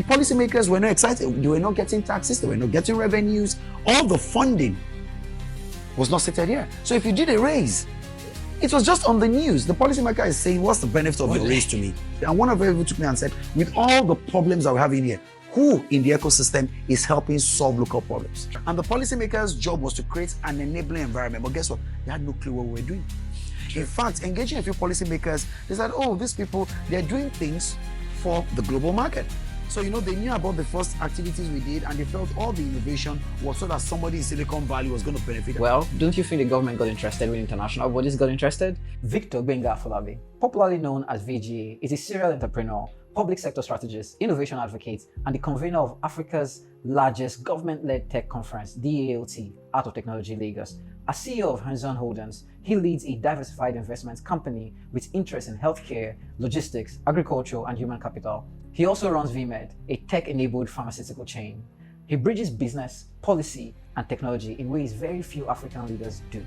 Policymakers were not excited. They were not getting taxes. They were not getting revenues. All the funding was not seated here. So if you did a raise, it was just on the news. The policymaker is saying, what's the benefit of your raise to me? And one of them even took me and said, with all the problems that we have in here, who in the ecosystem is helping solve local problems? And the policymaker's job was to create an enabling environment. But guess what? They had no clue what we were doing. In fact, engaging a few policymakers, they said, oh, these people, they're doing things for the global market. So, they knew about the first activities we did, and they felt all the innovation was so that somebody in Silicon Valley was going to benefit. Well, don't you think the government got interested when international bodies got interested? Victor Gbenga Afolabi, popularly known as VGA, is a serial entrepreneur, public sector strategist, innovation advocate, and the convener of Africa's largest government-led tech conference, DALT, Art of Technology Lagos. As CEO of Hazon Holdings, he leads a diversified investment company with interests in healthcare, logistics, agriculture, and human capital. He also runs VMed, a tech-enabled pharmaceutical chain. He bridges business, policy, and technology in ways very few African leaders do.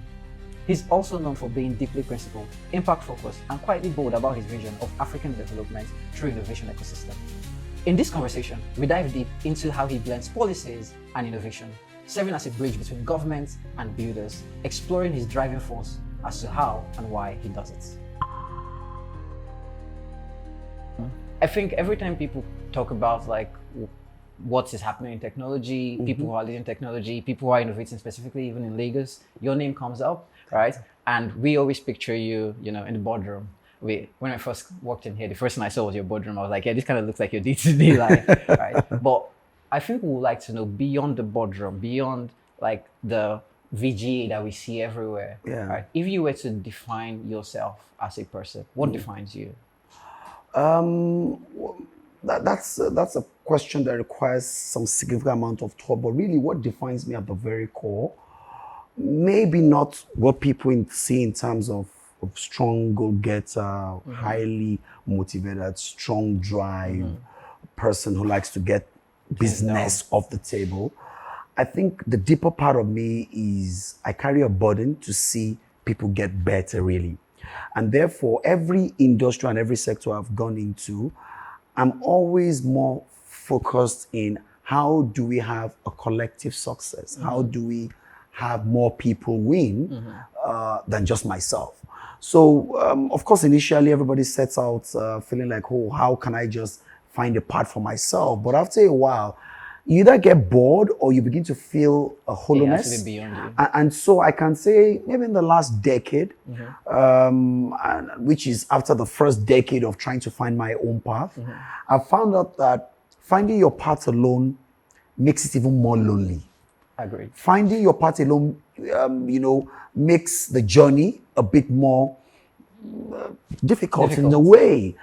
He's also known for being deeply principled, impact-focused, and quietly bold about his vision of African development through innovation ecosystem. In this conversation, we dive deep into how he blends policies and innovation, serving as a bridge between governments and builders, exploring his driving force as to how and why he does it. I think every time people talk about what is happening in technology, people who are leading technology, people who are innovating specifically, even in Lagos, your name comes up, right? And we always picture you, in the boardroom. When I first walked in here, the first thing I saw was your boardroom. I was like, yeah, this kind of looks like your day-to-day life, right? But I think we would like to know beyond the boardroom, beyond the VGA that we see everywhere, right? If you were to define yourself as a person, what defines you? That's a question that requires some significant amount of thought, but really what defines me at the very core, maybe not what people see in terms of strong go-getter, highly motivated, strong drive, person who likes to get business off the table. I think the deeper part of me is I carry a burden to see people get better, really. And therefore, every industry and every sector I've gone into, I'm always more focused in how do we have a collective success? How do we have more people win than just myself? So, of course, initially, everybody sets out feeling like, oh, how can I just find a path for myself? But after a while, you either get bored or you begin to feel a hollowness. Beyond you. And so I can say maybe in the last decade, which is after the first decade of trying to find my own path, I found out that finding your path alone makes it even more lonely. Agreed. Finding your path alone, makes the journey a bit more difficult in a way.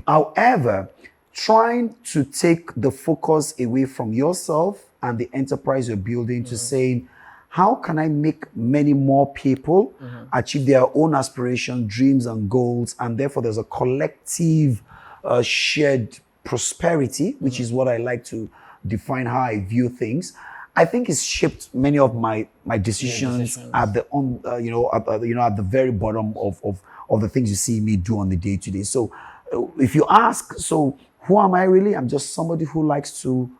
However, trying to take the focus away from yourself and the enterprise you're building to saying, how can I make many more people achieve their own aspirations, dreams, and goals? And therefore, there's a collective shared prosperity, which is what I like to define how I view things. I think it's shaped many of my decisions at the at the very bottom of the things you see me do on the day-to-day. So if you ask, so who am I really? I'm just somebody who likes to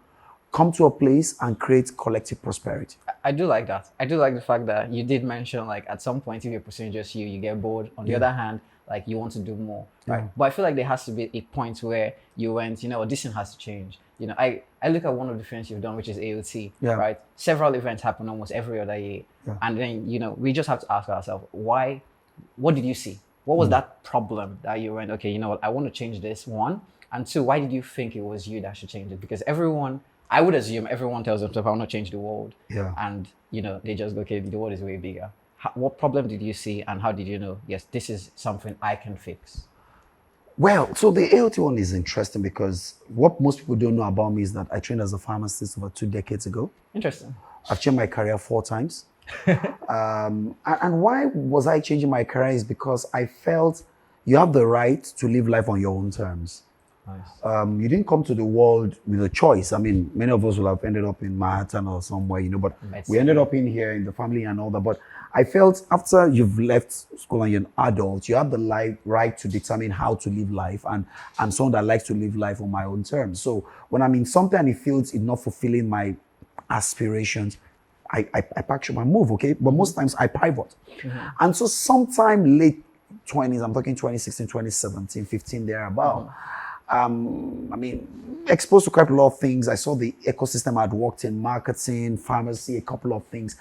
come to a place and create collective prosperity. I do like that. I do like the fact that you did mention at some point if you're pursuing just you get bored. On the other hand, you want to do more, right? But I feel like there has to be a point where you went, this thing has to change. I look at one of the things you've done, which is AOT, right? Several events happen almost every other year. And then, we just have to ask ourselves, why, what did you see? What was that problem that you went, okay, I want to change this, one. And two, why did you think it was you that should change it? Because I would assume everyone tells themselves, I want to change the world. And, they just go, okay, the world is way bigger. What problem did you see and how did you know, yes, this is something I can fix? Well, so the AOT one is interesting because what most people don't know about me is that I trained as a pharmacist over 2 decades ago. Interesting. I've changed my career 4 times. And why was I changing my career is because I felt you have the right to live life on your own terms. You didn't come to the world with a choice. I mean, many of us will have ended up in Manhattan or somewhere, but we ended up in here in the family and all that. But I felt after you've left school and you're an adult, you have the right to determine how to live life. And I'm someone that likes to live life on my own terms. So when I'm in something and it feels it's not fulfilling my aspirations, I pack up and move, okay? But most times I pivot. And so sometime late 20s, I'm talking 2016, 2017, 15, thereabout. I mean, exposed to quite a lot of things. I saw the ecosystem I'd worked in, marketing, pharmacy, a couple of things.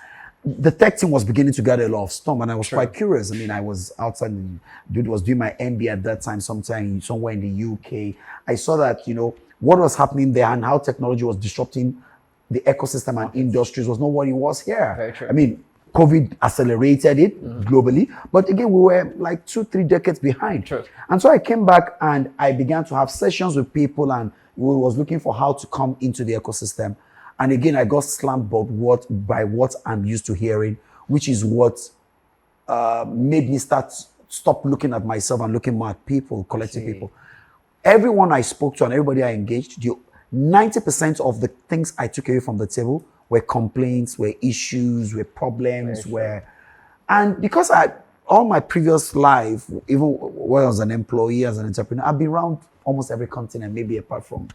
The tech team was beginning to gather a lot of storm, and I was quite curious. I mean, I was outside, was doing my MBA at that time, sometime somewhere in the UK. I saw that, what was happening there and how technology was disrupting the ecosystem and industries was not what it was here. Very true. I mean, COVID accelerated it globally, but again, we were like 2-3 decades behind. True. And so I came back and I began to have sessions with people, and we was looking for how to come into the ecosystem. And again, I got slammed by what I'm used to hearing, which is what made me stop looking at myself and looking more at people, collective people. Everyone I spoke to and everybody I engaged, 90% of the things I took away from the table were complaints, were issues, were problems, and because all my previous life, even when I was an employee, as an entrepreneur, I've been around almost every continent, maybe apart from,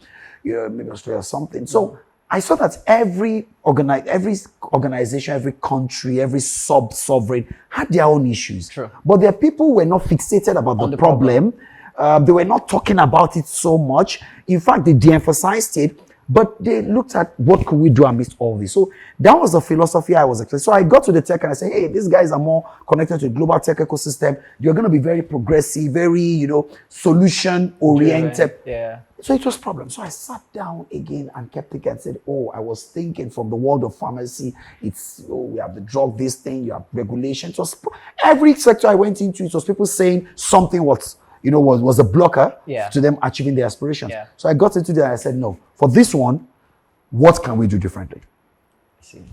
maybe Australia or something. So I saw that every organization, every country, every sovereign had their own issues. True. But their people were not fixated about the problem. They were not talking about it so much. In fact, they de-emphasized it, but they looked at what could we do amidst all this. So that was the philosophy I was explaining. So I got to the tech and I said, hey, these guys are more connected to the global tech ecosystem. You're going to be very progressive, very, solution oriented. Yeah. So it was problem. So I sat down again and kept thinking and said, I was thinking from the world of pharmacy. We have the drug, this thing, you have regulation. It was every sector I went into, it was people saying something was a blocker to them achieving their aspirations. Yeah. So I got into that and I said, no, for this one, what can we do differently?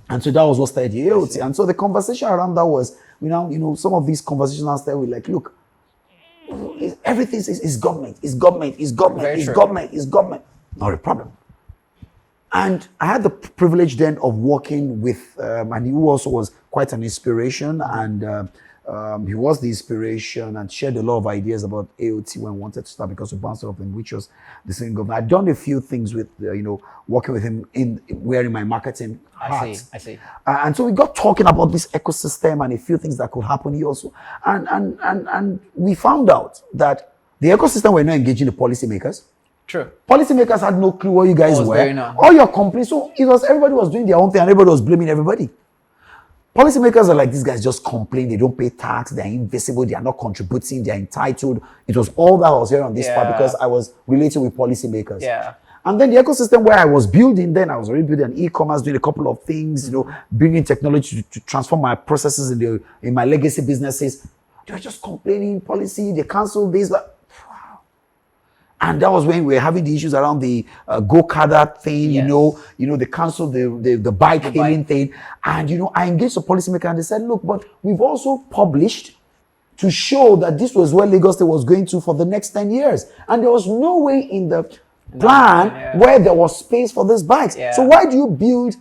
And so that was what started the AOT. And so the conversation around that was, some of these conversations now started with like, look, everything is government, is government, is government, is government, is government. Not a problem. And I had the privilege then of working with, and he also was quite an inspiration, and he was the inspiration and shared a lot of ideas about AOT when we wanted to start, because we bounced off him, which was the same government. I'd done a few things with, working with him in wearing my marketing hat. I see. And so we got talking about this ecosystem and a few things that could happen here also. And we found out that the ecosystem were not engaging the policymakers. True. Policymakers had no clue what you guys were. All your complaints. So everybody was doing their own thing and everybody was blaming everybody. Policymakers are like, these guys just complain, they don't pay tax, they're invisible, they are not contributing, they're entitled. It was all that I was hearing on this part because I was relating with policymakers. Yeah. And then the ecosystem where I was building, then I was already building an e-commerce, doing a couple of things, bringing technology to transform my processes in my legacy businesses. They were just complaining, policy, they canceled this, wow. And that was when we were having the issues around the go-karter thing, they canceled the bike hailing thing. And, I engaged the policymaker and they said, look, but we've also published to show that this was where Lagos State was going to for the next 10 years. And there was no way in the plan where there was space for these bikes. Yeah. So why do you build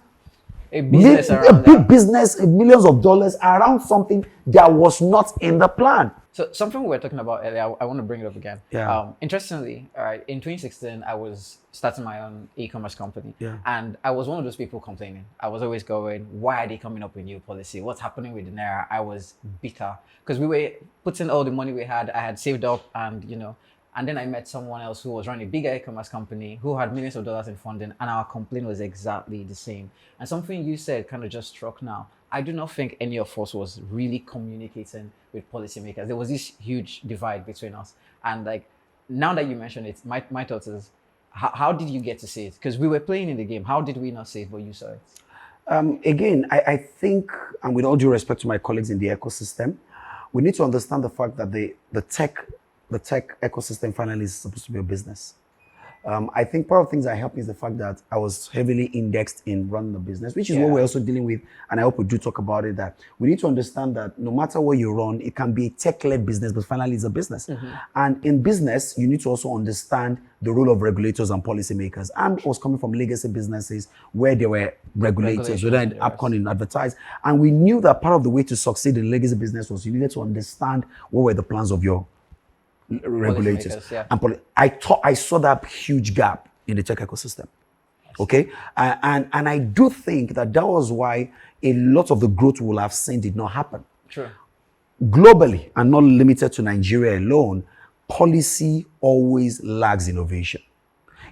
a big business, millions of dollars around something that was not in the plan? So something we were talking about earlier, I want to bring it up again. Yeah. Interestingly, in 2016, I was starting my own e-commerce company. Yeah. And I was one of those people complaining. I was always going, why are they coming up with new policy? What's happening with the Naira? I was bitter because we were putting all the money we had. I had saved up and, and then I met someone else who was running a bigger e-commerce company who had millions of dollars in funding, and our complaint was exactly the same. And something you said kind of just struck now. I do not think any of us was really communicating with policymakers. There was this huge divide between us. And now that you mention it, my thought is, how did you get to see it? Because we were playing in the game. How did we not see it, but you saw it? Again, I think, and with all due respect to my colleagues in the ecosystem, we need to understand the fact that the tech ecosystem finally is supposed to be a business. I think part of the things that helped me is the fact that I was heavily indexed in running the business, which is what Yeah. we're also dealing with. And I hope we do talk about it, that we need to understand that no matter what you run, it can be a tech-led business, but finally it's a business. And in business, you need to also understand the role of regulators and policymakers. I was coming from legacy businesses where there were regulators, whether in Regulations, Upcon, in advertise. And we knew that part of the way to succeed in legacy business was you needed to understand what were the plans of your regulators. Policymakers, yeah. And I saw that huge gap in the tech ecosystem. Okay, and I do think that was why a lot of the growth we'll have seen did not happen. True. Globally, and not limited to Nigeria alone, policy always lags innovation.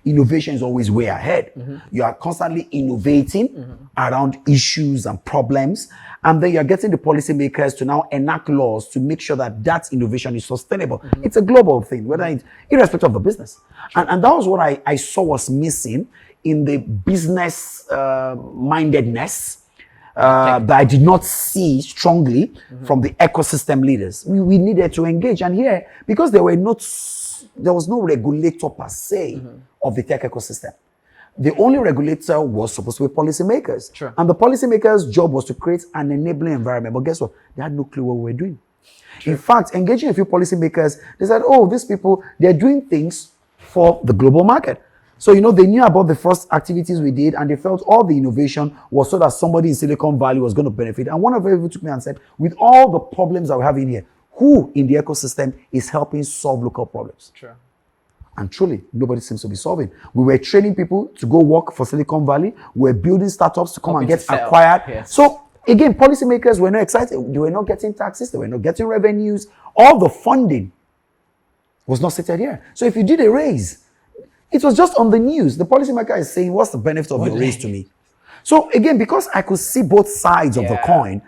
Innovation is always way ahead. You are constantly innovating around issues and problems, and then you're getting the policymakers to now enact laws to make sure that that innovation is sustainable. It's a global thing, whether it's irrespective of the business. And that was what I saw was missing in the business mindedness that I did not see strongly from the ecosystem leaders. We needed to engage. And here, because there was no regulator per se of the tech ecosystem. The only regulator was supposed to be policymakers. Sure. And the policymakers' job was to create an enabling environment. But guess what? They had no clue what we were doing. True. In fact, engaging a few policymakers, they said, oh, these people, they're doing things for the global market. So, they knew about the first activities we did, and they felt all the innovation was so that somebody in Silicon Valley was going to benefit. And one of them even took me and said, with all the problems that we have in here, who in the ecosystem is helping solve local problems? True. And truly, nobody seems to be solving. We were training people to go work for Silicon Valley. We were building startups to come and get acquired. Yes. So again, policymakers were not excited. They were not getting taxes. They were not getting revenues. All the funding was not seated here. So if you did a raise, it was just on the news. The policymaker is saying, what's the benefit of your raise to me? So again, because I could see both sides of the coin,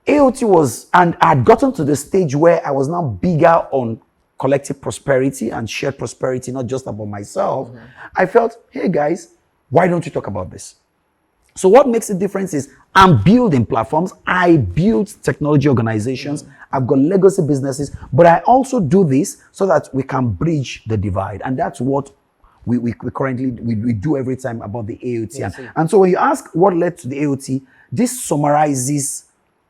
AOT was, and I had gotten to the stage where I was now bigger on collective prosperity and shared prosperity, not just about myself. I felt, hey guys, why don't you talk about this? So what makes the difference is I'm building platforms. I build technology organizations. I've got legacy businesses, but I also do this so that we can bridge the divide. And that's what we currently do every time about the AOT. And so when you ask what led to the AOT, this summarizes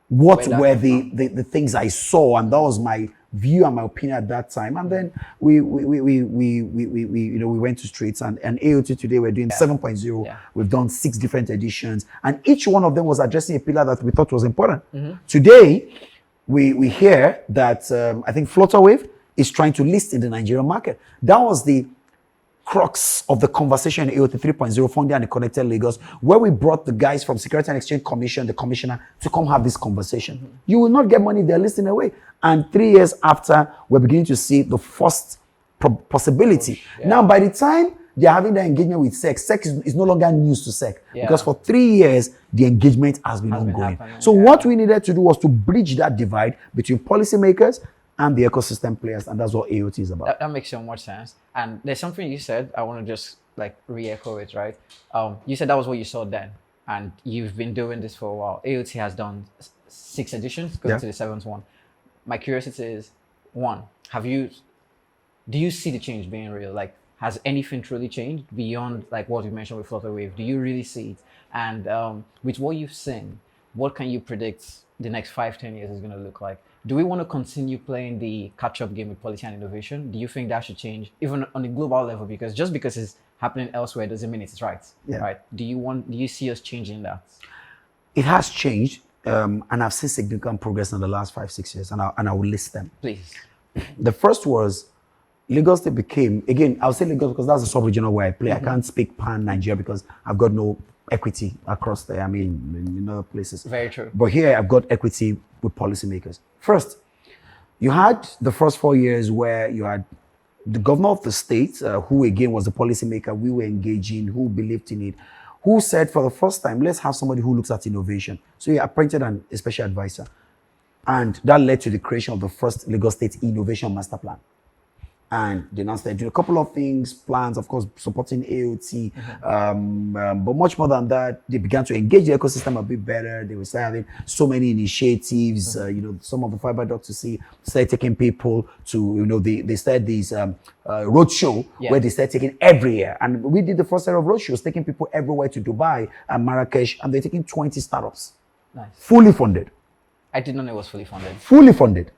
what were the things I saw, and that was my view and my opinion at that time. And then we went to streets, and AOT today we're doing 7.0. Yeah. We've done 6 different editions, and each one of them was addressing a pillar that we thought was important. Today, we hear that I think Flutterwave is trying to list in the Nigerian market. That was the crux of the conversation in AOT 3.0, funding and the Connected Lagos, where we brought the guys from Security and Exchange Commission, the commissioner, to come have this conversation. You will not get money if they're listing away. And 3 years after, we're beginning to see the first possibility. Now, by the time they're having their engagement with SEC is no longer news to SEC. Because for 3 years, the engagement has been ongoing. So what we needed to do was to bridge that divide between policymakers and the ecosystem players, and that's what AOT is about. That makes so much sense. And there's something you said, I want to just re-echo it, right? You said that was what you saw then, and you've been doing this for a while. AOT has done 6 editions, going to the 7th one. My curiosity is, one, do you see the change being real? Has anything truly changed beyond what you mentioned with Flutterwave? Do you really see it? And with what you've seen, what can you predict the next 5-10 years is going to look like? Do we want to continue playing the catch-up game with policy and innovation? Do you think that should change, even on a global level? Because just because it's happening elsewhere doesn't mean it's right. Right? Do you see us changing that? It has changed, and I've seen significant progress in the last 5-6 years, and I will list them. Please. The first was Lagos State became, again, I'll say Lagos because that's the sub-regional where I play. I can't speak pan-Nigeria because I've got no equity across there. I mean, in other places. Very true. But here I've got equity with policymakers. First, you had the first 4 years where you had the governor of the state, who again was the policymaker, we were engaging, who believed in it, who said for the first time, let's have somebody who looks at innovation. So he appointed a special advisor. And that led to the creation of the first Lagos State Innovation Master Plan. And they now started doing a couple of things, plans, of course, supporting AOT. But much more than that, they began to engage the ecosystem a bit better. They were having so many initiatives. Some of the fiber doctors started taking people to, they started these roadshow where they started taking every year. And we did the first set of roadshows, taking people everywhere to Dubai and Marrakesh, and they're taking 20 startups. Nice. Fully funded. I did not know it was fully funded. Fully funded.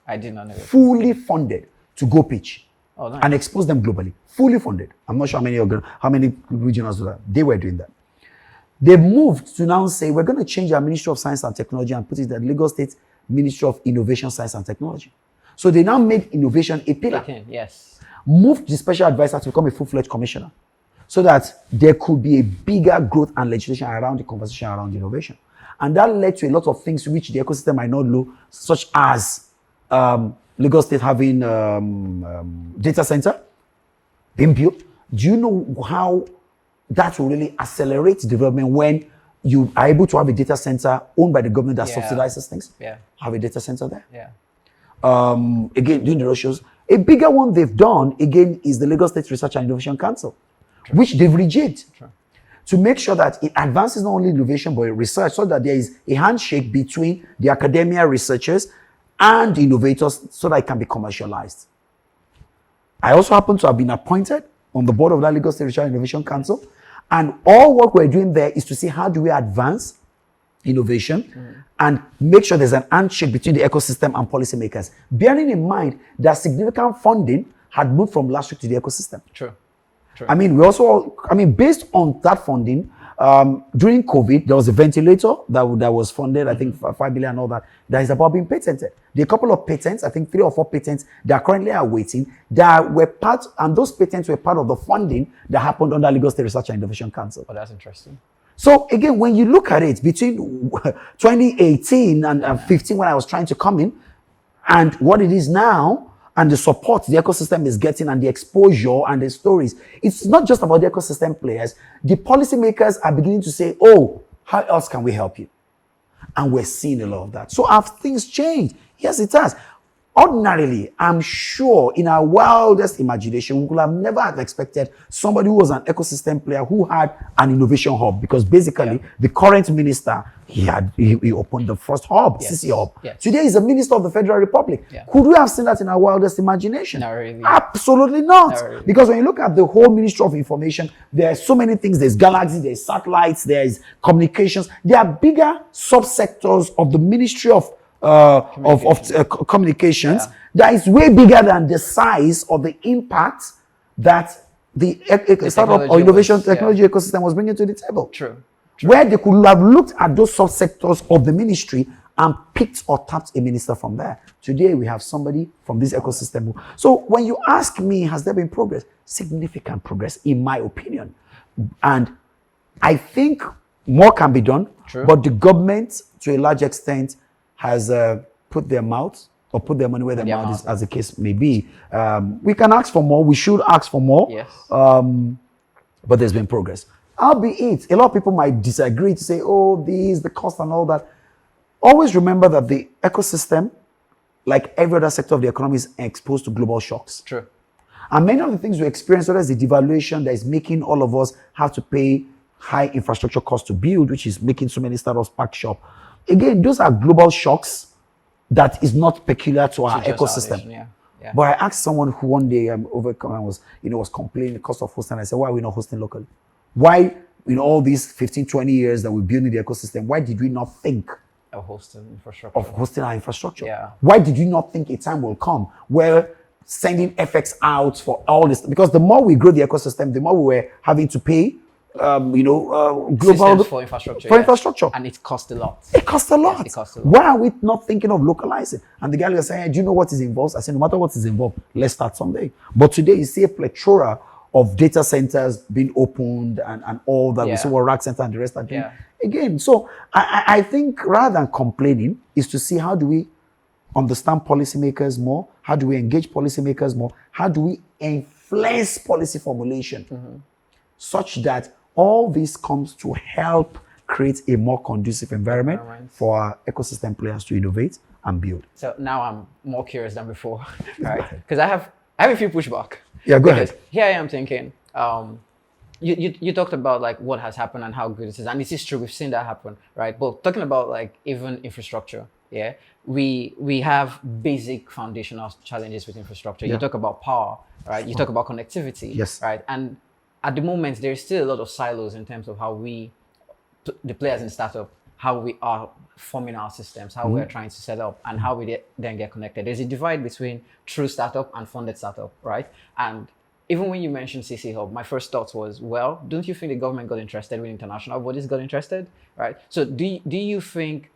I did not know it. Fully funded to go pitch. Oh, nice. And expose them globally. Fully funded. I'm not sure how many regionals do that. They were doing that. They moved to now say, we're going to change our Ministry of Science and Technology and put it in the Lagos State Ministry of Innovation, Science and Technology. So they now made innovation a pillar. Yes. Moved the special advisor to become a full-fledged commissioner so that there could be a bigger growth and legislation around the conversation around innovation. And that led to a lot of things which the ecosystem might not know, such as Lagos State having data center being built. Do you know how that will really accelerate development when you are able to have a data center owned by the government that subsidizes things? Yeah. Have a data center there. Yeah. Again, doing the roadshows. A bigger one they've done, again, is the Lagos State Research and Innovation Council, which they've rejigged to make sure that it advances not only innovation, but research, so that there is a handshake between the academia researchers and innovators so that it can be commercialized. I also happen to have been appointed on the board of that Lagos State Research and Innovation Council. And all what we're doing there is to see how do we advance innovation and make sure there's an handshake between the ecosystem and policymakers. Bearing in mind that significant funding had moved from last week to the ecosystem. True. I mean, based on that funding, during COVID, there was a ventilator that was funded, I think 5 billion and all that is about being patented. There are a couple of patents, I think 3 or 4 patents that are currently awaiting that were part, and those patents were part of the funding that happened under Lagos State Research and Innovation Council. Oh, that's interesting. So again, when you look at it between 2018 and 15, when I was trying to come in, and what it is now, and the support the ecosystem is getting and the exposure and the stories, it's not just about the ecosystem players. The policymakers are beginning to say, oh, how else can we help you? And we're seeing a lot of that. So have things changed? Yes, it has. Ordinarily, I'm sure in our wildest imagination, we could have never have expected somebody who was an ecosystem player who had an innovation hub, because basically the current minister, he opened the first hub, CC hub. Yes. Today he's a minister of the Federal Republic. Yeah. Could we have seen that in our wildest imagination? Not really. Absolutely not. Not really. Because when you look at the whole Ministry of Information, there are so many things. There's galaxy, there's satellites, there's communications. There are bigger subsectors of the Ministry of communications that is way bigger than the size or the impact that the startup or innovation technology ecosystem was bringing to the table. True. Where they could have looked at those subsectors of the ministry and picked or tapped a minister from there. Today, we have somebody from this ecosystem. So when you ask me, has there been progress? Significant progress, in my opinion. And I think more can be done, but the government, to a large extent, has put their mouth or put their money where their mouth is, as the case may be. We can ask for more. We should ask for more. Yes. But there's been progress. Albeit, a lot of people might disagree to say, oh, the cost and all that. Always remember that the ecosystem, like every other sector of the economy, is exposed to global shocks. True. And many of the things we experience, whether it's the devaluation that is making all of us have to pay high infrastructure costs to build, which is making so many startups pack shop. Again, those are global shocks that is not peculiar to our ecosystem. Yeah. But I asked someone who one day was complaining the cost of hosting. I said, why are we not hosting locally? Why, in all these 15, 20 years that we're building the ecosystem, why did we not think of hosting our infrastructure? Yeah. Why did you not think a time will come where sending FX out for all this? Because the more we grow the ecosystem, the more we were having to pay global systems for infrastructure. And it costs a lot. It costs a lot. Yes, it costs a lot. Why are we not thinking of localizing? And the guy was saying, hey, do you know what is involved? I said, no matter what is involved, let's start someday. But today you see a plethora of data centers being opened and all that. We see what Rack Center and the rest are doing. Again, so I think rather than complaining is to see how do we understand policymakers more? How do we engage policymakers more? How do we influence policy formulation such that all this comes to help create a more conducive environment for our ecosystem players to innovate and build? So now I'm more curious than before, right? Because I I have a few pushback. Yeah, go Because ahead. here I am thinking, you talked about like what has happened and how good it is, and this is true. We've seen that happen, right? But talking about like even infrastructure, yeah, we have basic foundational challenges with infrastructure. You Yeah. talk about power, right? You talk about connectivity, Yes. right? And at the moment, there's still a lot of silos in terms of how the players in startup, how we are forming our systems, how we are trying to set up, and how we then get connected. There's a divide between true startup and funded startup, right? And even when you mentioned CC Hub, my first thought was, well, don't you think the government got interested when international bodies got interested, right? So do you think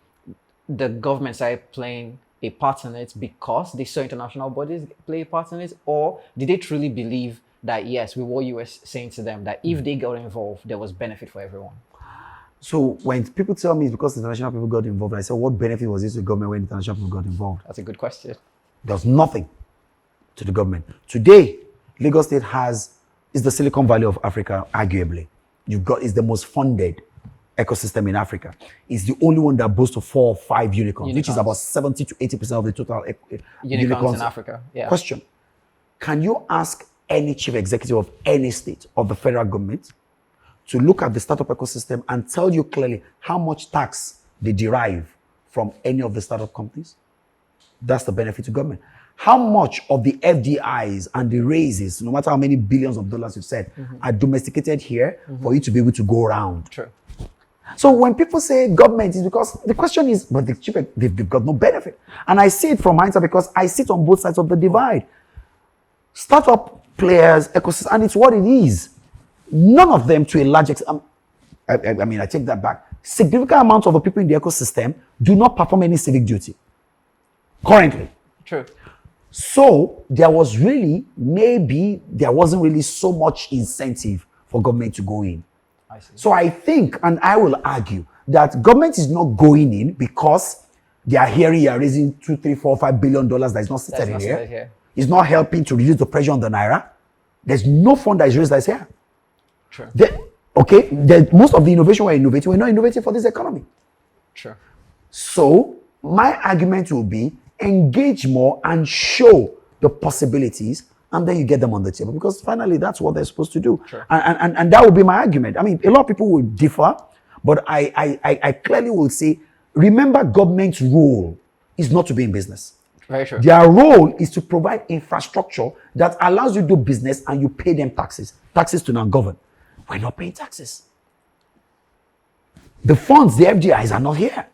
the government started playing a part in it because they saw international bodies play a part in it, or did they truly believe that yes, with what you were saying to them, that if they got involved, there was benefit for everyone? So when people tell me it's because international people got involved, I say, what benefit was it to the government when international people got involved? That's a good question. There was nothing to the government. Today, Lagos State is the Silicon Valley of Africa, arguably. It's the most funded ecosystem in Africa. It's the only one that boasts of 4 or 5 unicorns, which is about 70 to 80% of the total Unicorns in Africa. Yeah. Question: can you ask any chief executive of any state of the federal government to look at the startup ecosystem and tell you clearly how much tax they derive from any of the startup companies? That's the benefit to government. How much of the FDIs and the raises, no matter how many billions of dollars you've said, are domesticated here for you to be able to go around? True. So when people say government, is because the question is, but they've got no benefit. And I see it from my side because I sit on both sides of the divide. Startup players, ecosystem, and it's what it is. None of them, to a large extent, I take that back. Significant amounts of the people in the ecosystem do not perform any civic duty currently. True. So there wasn't really so much incentive for government to go in. I see. So I think, and I will argue, that government is not going in because they are hearing you are raising $2, $3, $4, $5 billion that is not seated in here. It's not helping to reduce the pressure on the naira. There's no fund that is raised that's here. True. Most of the innovation we're not innovating for this economy. True. So my argument will be engage more and show the possibilities, and then you get them on the table, because finally that's what they're supposed to do. Sure. And that will be my argument. I mean, a lot of people will differ, but I clearly will say, remember, government's role is not to be in business. Very true. Their role is to provide infrastructure that allows you to do business and you pay them taxes to now govern. We're not paying taxes. The funds, the FDIs are not here.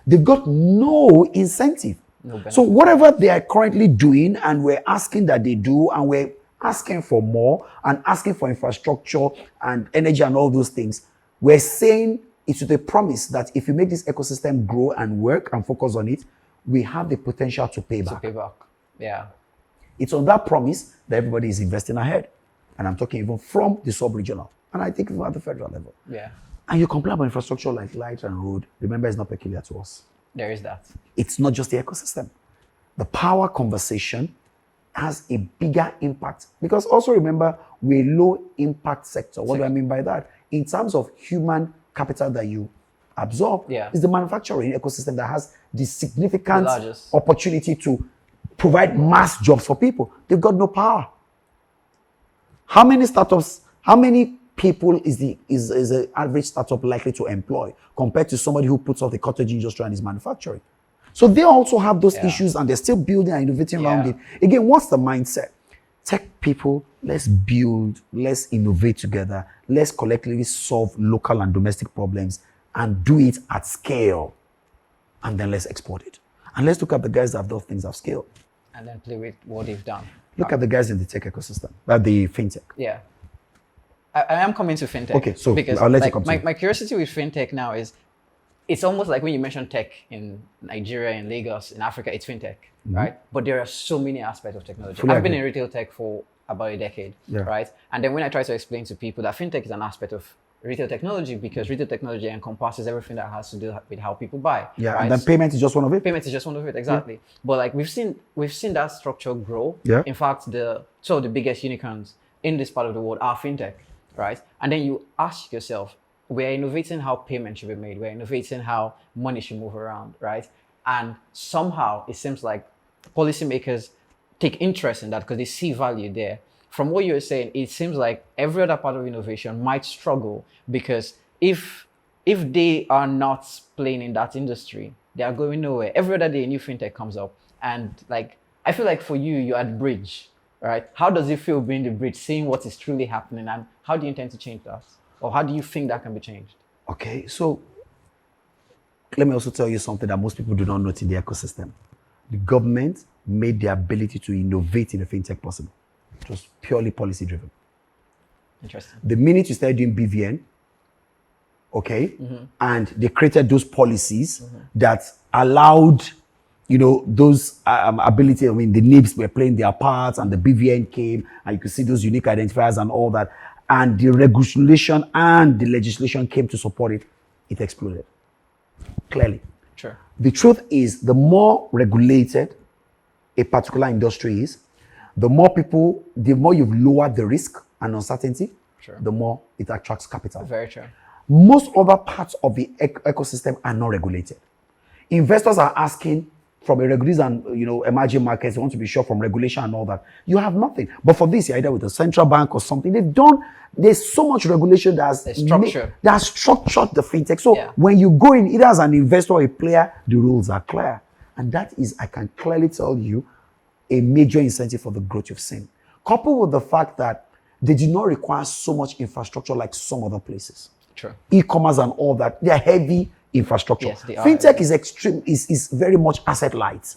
They've got no incentive. So whatever they are currently doing, and we're asking that they do, and we're asking for more and asking for infrastructure and energy and all those things, we're saying it's with a promise that if you make this ecosystem grow and work and focus on it, we have the potential to pay back. Yeah. It's on that promise that everybody is investing ahead. And I'm talking even from the sub-regional. And I think even at the federal level. Yeah. And you complain about infrastructure like light and road. Remember, it's not peculiar to us. There is that. It's not just the ecosystem. The power conversation has a bigger impact. Because also remember, we're a low impact sector. What do I mean by that? In terms of human capital that you absorb, is the manufacturing ecosystem that has the significant opportunity to provide mass jobs for people. They've got no power. How many startups, how many people is an average startup likely to employ compared to somebody who puts off the cottage industry and is manufacturing? So they also have those issues, and they're still building and innovating around it. Again, what's the mindset? Tech people, let's build, let's innovate together, let's collectively solve local and domestic problems and do it at scale. And then let's export it. And let's look at the guys that have done things at scale. And then play with what they've done. Look at the guys in the tech ecosystem, the fintech. Yeah. I am coming to fintech. Okay, so because I'll let you come to my curiosity with fintech now is, it's almost like when you mention tech in Nigeria, in Lagos, in Africa, it's fintech, right? But there are so many aspects of technology. I've been in retail tech for about a decade, right? And then when I try to explain to people that fintech is an aspect of retail technology, because retail technology encompasses everything that has to do with how people buy. Yeah, right? And then payment is just one of it. Payment is just one of it, exactly. Yeah. But like we've seen that structure grow. Yeah. In fact, two of the biggest unicorns in this part of the world are fintech, right? And then you ask yourself, we're innovating how payment should be made. We're innovating how money should move around, right? And somehow it seems like policymakers take interest in that because they see value there. From what you're saying, it seems like every other part of innovation might struggle because if they are not playing in that industry, they are going nowhere. Every other day, a new fintech comes up, and like I feel like for you, you're at bridge, right? How does it feel being the bridge, seeing what is truly happening, and how do you intend to change that, or how do you think that can be changed? Okay, so let me also tell you something that most people do not know in the ecosystem. The government made the ability to innovate in the fintech possible. It was purely policy driven. Interesting. The minute you started doing BVN, okay, and they created those policies that allowed, those ability. I mean, the NIBs were playing their parts, and the BVN came, and you could see those unique identifiers and all that. And the regulation and the legislation came to support it. It exploded. Clearly. Sure. The truth is, the more regulated a particular industry is, the more you've lowered the risk and uncertainty, Sure. the more it attracts capital. Very true. Most other parts of the ecosystem are not regulated. Investors are asking from a regulators and emerging markets, they want to be sure from regulation and all that. You have nothing. But for this, you're either with a central bank or something. There's so much regulation that has structured the fintech. So when you go in, either as an investor or a player, the rules are clear. And that is, I can clearly tell you, a major incentive for the growth you've seen. Coupled with the fact that they do not require so much infrastructure like some other places. True. E-commerce and all that, they are heavy infrastructure. Yes, they are. Fintech is very much asset light.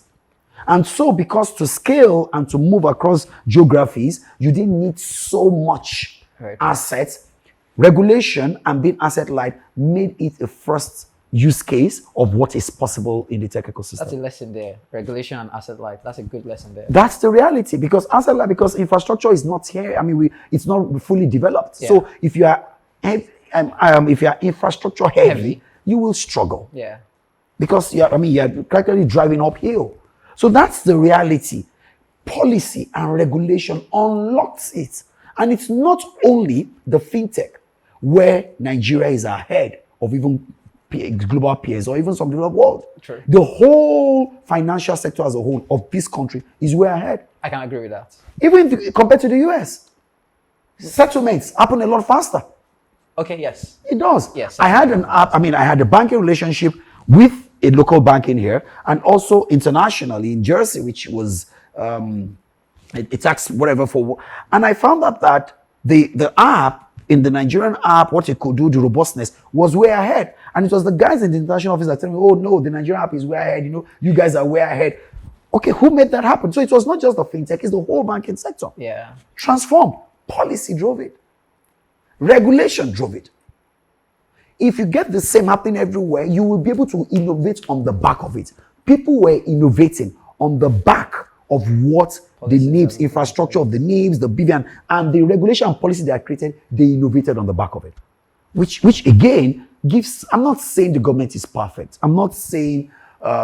And so because to scale and to move across geographies, you didn't need so much assets. Regulation and being asset light made it a first use case of what is possible in the tech ecosystem. That's a lesson there. Regulation and asset light. That's a good lesson there. That's the reality, because asset light, because infrastructure is not here. I mean, it's not fully developed. Yeah. So if you are infrastructure heavy, you will struggle. Yeah. Because you're practically driving uphill. So that's the reality. Policy and regulation unlocks it. And it's not only the fintech where Nigeria is ahead of even global peers or even some developed world. True. The whole financial sector as a whole of this country is way ahead. I can agree with that. Even compared to the US. Settlements happen a lot faster. Okay, yes. It does. Yes. I had a banking relationship with a local bank in here and also internationally in Jersey, which was a tax whatever for. And I found out that the app, in the Nigerian app, what it could do, the robustness was way ahead. And it was the guys in the international office that told me, oh no, the Nigerian app is way ahead. You guys are way ahead. Okay, who made that happen? So it was not just the fintech, it's the whole banking sector. Yeah. Transform. Policy drove it. Regulation drove it. If you get the same happening everywhere, you will be able to innovate on the back of it. People were innovating on the back of what policy, the NIBs, infrastructure of the NIBs, the BVN, and the regulation and policy they are created, they innovated on the back of it. Which again gives, I'm not saying the government is perfect. I'm not saying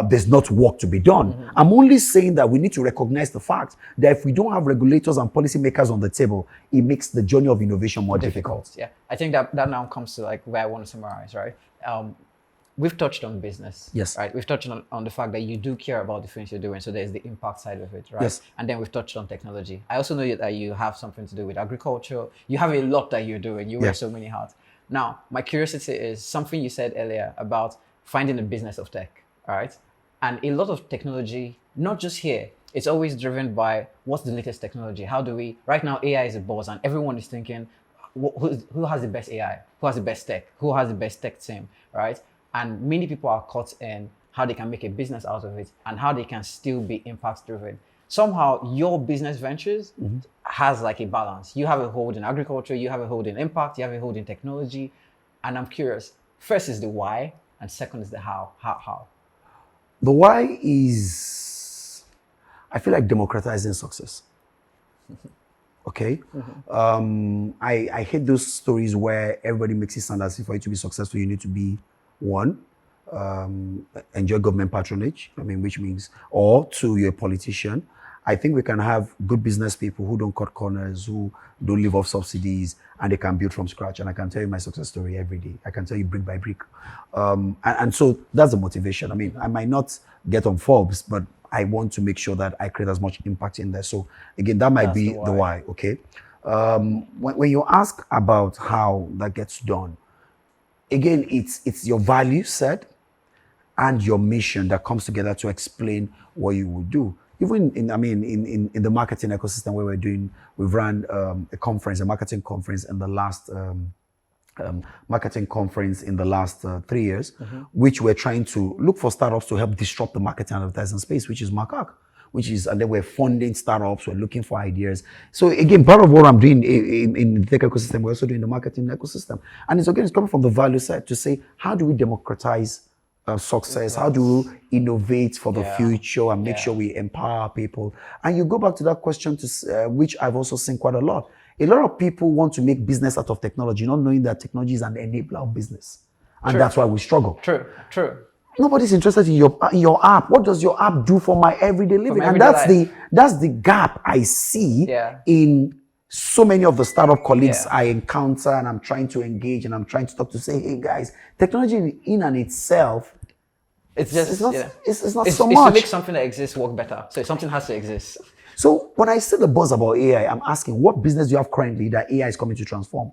there's not work to be done. Mm-hmm. I'm only saying that we need to recognize the fact that if we don't have regulators and policymakers on the table, it makes the journey of innovation more difficult. Yeah, I think that now comes to like where I want to summarize, right? We've touched on business. Yes. Right. We've touched on the fact that you do care about the things you're doing. So there's the impact side of it, right? Yes. And then we've touched on technology. I also know that you have something to do with agriculture. You have a lot that you're doing. You wear so many hats. Now, my curiosity is something you said earlier about finding the business of tech, all right? And a lot of technology, not just here, it's always driven by what's the latest technology? How do we, right now AI is a buzz and everyone is thinking, who has the best AI? Who has the best tech? Who has the best tech team, right? And many people are caught in how they can make a business out of it and how they can still be impact driven. Somehow your business ventures has like a balance. You have a hold in agriculture, you have a hold in impact, you have a hold in technology. And I'm curious, first is the why and second is the how. How? The why is, I feel like democratizing success. Okay? I hate those stories where everybody makes it sound as if for you to be successful, you need to be one, enjoy government patronage, which means, or two, you're a politician. I think we can have good business people who don't cut corners, who don't live off subsidies, and they can build from scratch. And I can tell you my success story every day. I can tell you brick by brick. And so that's the motivation. I might not get on Forbes, but I want to make sure that I create as much impact in there. So again, that might be the why. Okay. When you ask about how that gets done, again, it's your value set and your mission that comes together to explain what you would do. Even in the marketing ecosystem where we've run a marketing conference in the last marketing conference in the last 3 years, which we're trying to look for startups to help disrupt the marketing and advertising space, which is Macaque. And then we're funding startups, we're looking for ideas. So again, part of what I'm doing in the tech ecosystem, we're also doing the marketing ecosystem. And it's coming from the value side to say, how do we democratize success? How do we innovate for the future and make sure we empower people? And you go back to that question, which I've also seen quite a lot. A lot of people want to make business out of technology, not knowing that technology is an enabler of business. And that's why we struggle. True. Nobody's interested in your app. What does your app do for my everyday living? And that's the gap I see in so many of the startup colleagues I encounter, and I'm trying to engage and I'm trying to talk to say, hey guys, technology in and itself, it's not so much. It's to make something that exists work better. So something has to exist. So when I say the buzz about AI, I'm asking, what business do you have currently that AI is coming to transform?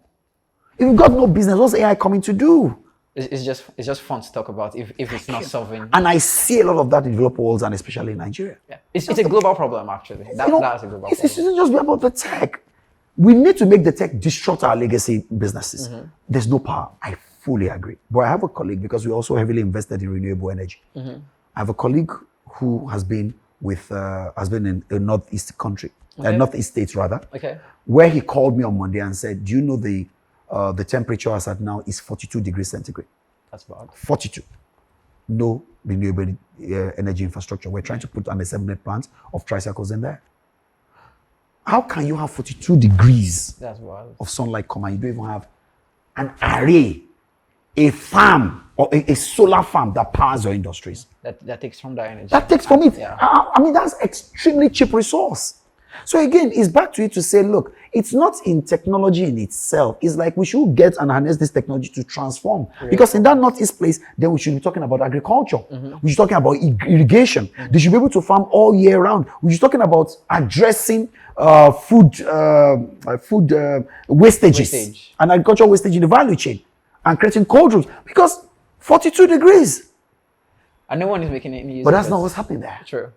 If you've got no business, what's AI coming to do? It's just fun to talk about if it's not solving. And I see a lot of that in developed worlds and especially in Nigeria. Yeah. It's a global problem, actually. That's a global problem. It shouldn't just be about the tech. We need to make the tech disrupt our legacy businesses. There's no power. I fully agree. But I have a colleague, because we also heavily invested in renewable energy. I have a colleague who has been in a northeast country, northeast states rather, where he called me on Monday and said, do you know the temperature as at now is 42 degrees centigrade? That's bad. 42. No renewable energy infrastructure. We're trying to put an assembly plant of tricycles in there. How can you have 42 degrees of sunlight come and you don't even have an array, a farm, or a solar farm that powers your industries? That takes from the energy. That takes from it. I mean, that's extremely cheap resource. So again, it's back to it to say, look, it's not in technology in itself. It's like we should get and harness this technology to transform. Because in that northeast place, then we should be talking about agriculture. We should be talking about irrigation. They should be able to farm all year round. We should be talking about addressing food wastages and agricultural wastage in the value chain and creating cold rooms. Because 42 degrees. And no one is making any use But that's not what's happening there. True.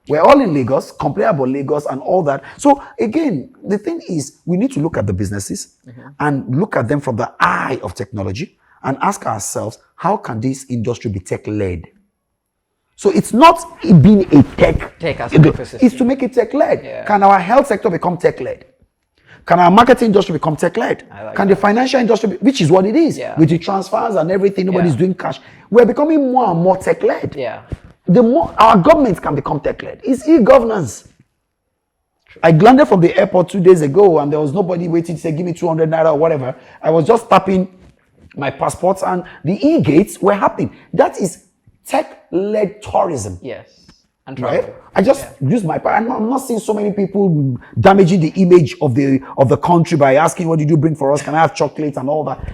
We're all in Lagos, complain about Lagos and all that. So again, the thing is, we need to look at the businesses and look at them from the eye of technology and ask ourselves, how can this industry be tech-led? So it's not being a tech as an ecosystem. It's to make it tech-led. Can our health sector become tech-led? Can our marketing industry become tech-led? Can the financial industry, which is what it is, with the transfers and everything, nobody's doing cash. We're becoming more and more tech-led. The more our government can become tech-led. It's e-governance. I landed from the airport 2 days ago and there was nobody waiting to say, give me 200 naira or whatever. I was just tapping my passports and the e-gates were happening. That is tech-led tourism. Yes. And travel. Right? I just use my power. I'm not seeing so many people damaging the image of the country by asking, what did you bring for us? Can I have chocolate and all that?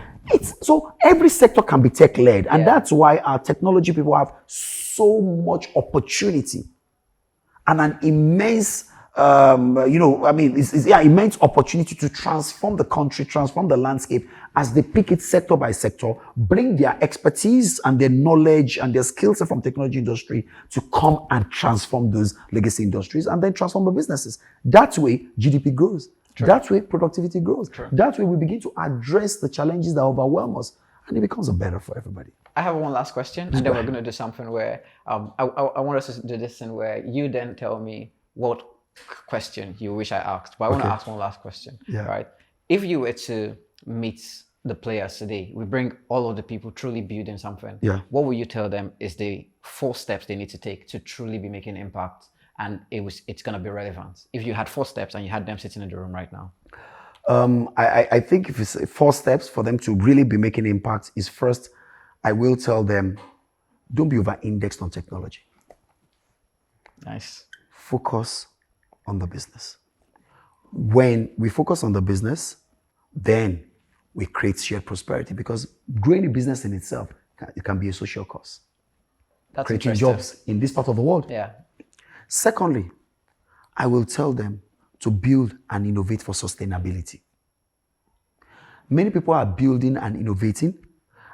So every sector can be tech-led. And that's why our technology people have so much opportunity and an immense, immense opportunity to transform the country, transform the landscape as they pick it sector by sector, bring their expertise and their knowledge and their skill set from technology industry to come and transform those legacy industries and then transform the businesses. That way, GDP grows. That way, productivity grows. That way, we begin to address the challenges that overwhelm us and it becomes better for everybody. I have one last question, and then we're going to do something where I want us to do this thing where you then tell me what question you wish I asked. But I want to ask one last question. Right? If you were to meet the players today, we bring all of the people truly building something. What would you tell them is the 4 steps they need to take to truly be making impact, and it's going to be relevant? If you had 4 steps and you had them sitting in the room right now. I think if it's 4 steps for them to really be making impact is, first, I will tell them, don't be over-indexed on technology. Nice. Focus on the business. When we focus on the business, then we create shared prosperity, because growing a business in itself, it can be a social cause. That's creating jobs in this part of the world. Secondly, I will tell them to build and innovate for sustainability. Many people are building and innovating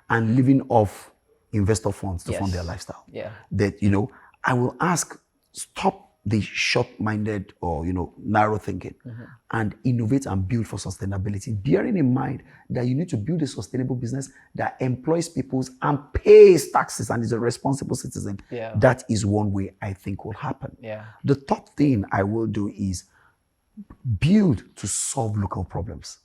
and living off investor funds to fund their lifestyle. Yeah. That, I will ask, stop the short-minded or, narrow thinking and innovate and build for sustainability, bearing in mind that you need to build a sustainable business that employs people and pays taxes and is a responsible citizen. Yeah. That is one way I think will happen. Yeah. The third thing I will do is build to solve local problems.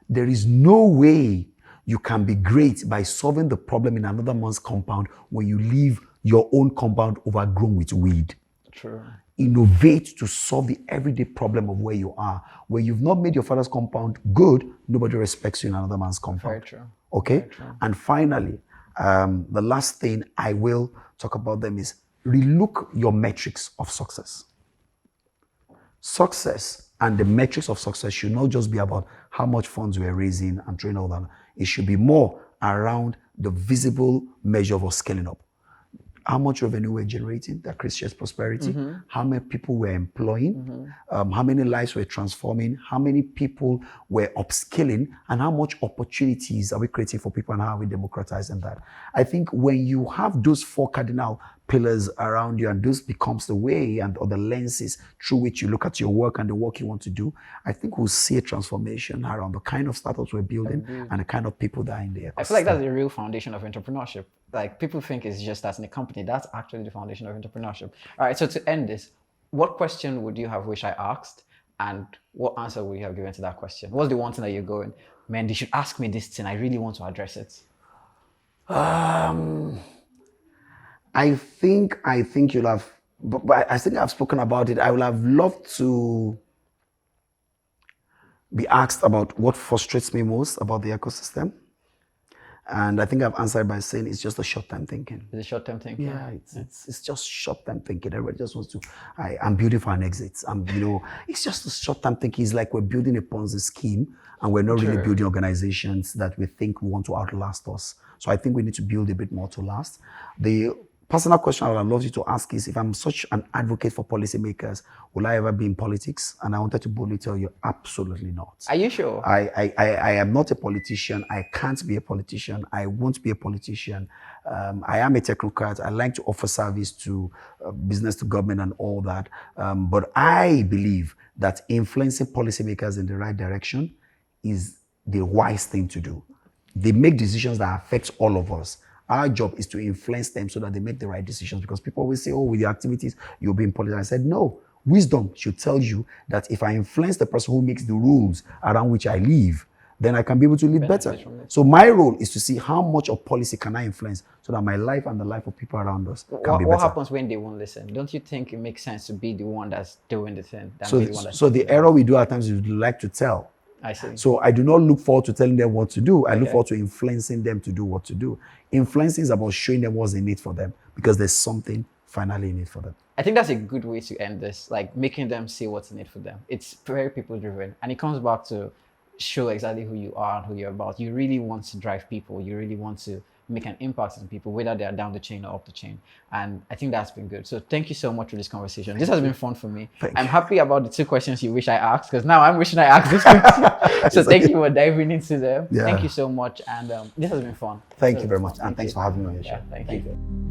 There is no way you can be great by solving the problem in another man's compound when you leave your own compound overgrown with weed. True. Innovate to solve the everyday problem of where you are. Where you've not made your father's compound good, nobody respects you in another man's compound. Very true. Okay? Very true. And finally, the last thing I will talk about them is relook your metrics of success. Success and the metrics of success should not just be about how much funds we're raising and training all that. It should be more around the visible measure of us scaling up. How much revenue we're generating that creates shared prosperity, how many people we're employing, how many lives we're transforming, how many people we're upskilling, and how much opportunities are we creating for people and how are we democratizing that. I think when you have those four cardinal pillars around you and those becomes the way and or the lenses through which you look at your work and the work you want to do, I think we'll see a transformation around the kind of startups we're building and the kind of people that are in the ecosystem. I feel like that's the real foundation of entrepreneurship. Like people think it's just starting a company. That's actually the foundation of entrepreneurship. All right, so to end this, what question would you have wished I asked? And what answer would you have given to that question? What's the one thing that you're going, man, they should ask me this thing. I really want to address it. I think you'll have, but I think I've spoken about it. I would have loved to be asked about what frustrates me most about the ecosystem. And I think I've answered by saying it's just a short-term thinking. Is it short-term thinking? Yeah, it's just short-term thinking. Everybody just wants to, I'm building for an exit. It's just a short-term thinking. It's like we're building a Ponzi scheme and we're not really building organizations that we think we want to outlast us. So I think we need to build a bit more to last. The personal question I would love you to ask is, if I'm such an advocate for policymakers, will I ever be in politics? And I wanted to boldly tell you, absolutely not. Are you sure? I am not a politician. I can't be a politician. I won't be a politician. I am a technocrat. I like to offer service to business, to government and all that. But I believe that influencing policymakers in the right direction is the wise thing to do. They make decisions that affect all of us. Our job is to influence them so that they make the right decisions, because people always say, oh, with your activities, you'll be in politics. I said, no. Wisdom should tell you that if I influence the person who makes the rules around which I live, then I can be able to live better. So my role is to see how much of policy can I influence so that my life and the life of people around us can be better. What happens when they won't listen? Don't you think it makes sense to be the one that's doing the thing? So the error we do at times is we like to tell. I see. So I do not look forward to telling them what to do. I look forward to influencing them to do what to do. Influencing is about showing them what's in it for them, because there's something finally in it for them. I think that's a good way to end this, like making them see what's in it for them. It's very people driven, and it comes back to show exactly who you are and who you're about. You really want to drive people. You really want to make an impact on people, whether they're down the chain or up the chain. And I think that's been good. So thank you so much for this conversation. This has been fun for me. I'm happy about the two questions you wish I asked, because now I'm wishing I asked this question. So thank you for diving into them. Thank you so much. And this has been fun. Thank you very much. And thanks for having me on your show. Thank you.